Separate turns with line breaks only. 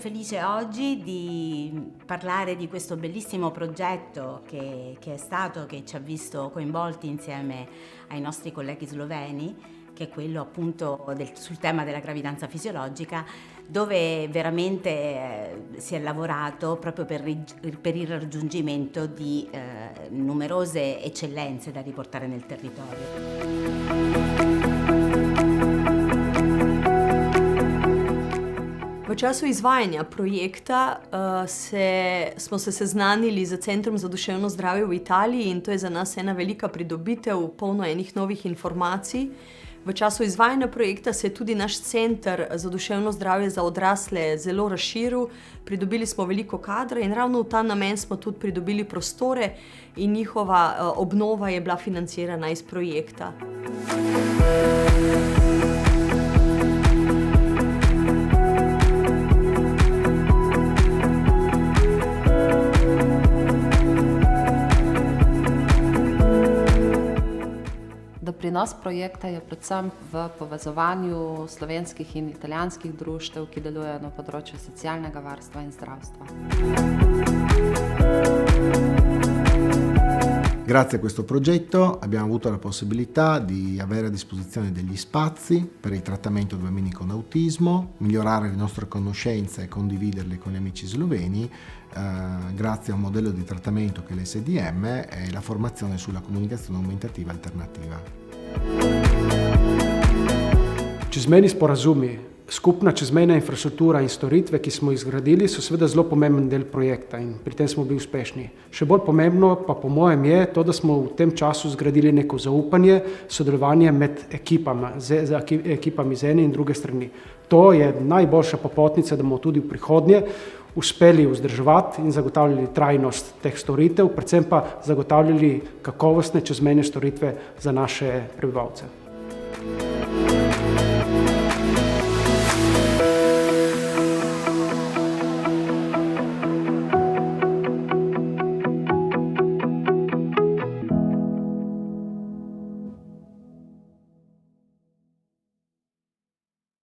felice oggi di parlare di questo bellissimo progetto che ci ha visto coinvolti insieme ai nostri colleghi sloveni, che è quello appunto sul tema della gravidanza fisiologica, dove veramente si è lavorato proprio per il raggiungimento di numerose eccellenze da riportare nel territorio.
V času izvajanja projekta smo se seznanili z Centrom za duševno zdravje v Italiji in to je za nas ena velika pridobitev, polno enih novih informacij. V času izvajanja projekta se je tudi naš Center za duševno zdravje za odrasle zelo razširil, pridobili smo veliko kadra in ravno v ta namen smo tudi pridobili prostore in njihova obnova je bila financirana iz projekta.
Doprinos projekta je predvsem v povezovanju slovenskih in italijanskih društev, ki delujejo na področju socialnega varstva in zdravstva.
Grazie a questo progetto abbiamo avuto la possibilità di avere a disposizione degli spazi per il trattamento di bambini con autismo, migliorare le nostre conoscenze e condividerle con gli amici sloveni, grazie a un modello di trattamento che è l'SDM e la formazione sulla comunicazione aumentativa alternativa.
Čezmejni sporazumi, skupna čezmejna infrastruktura in storitve, ki smo jih zgradili, so seveda zelo pomemben del projekta in pri tem smo bili uspešni. Še bolj pomembno pa po mojem je to, da smo v tem času zgradili neko zaupanje, sodelovanje med ekipami z ene in druge strani. To je najboljša popotnica, da bomo tudi v prihodnje uspeli vzdrževati in zagotavljali trajnost teh storitev, predvsem pa zagotavljali kakovostne čezmejne storitve za naše prebivalce.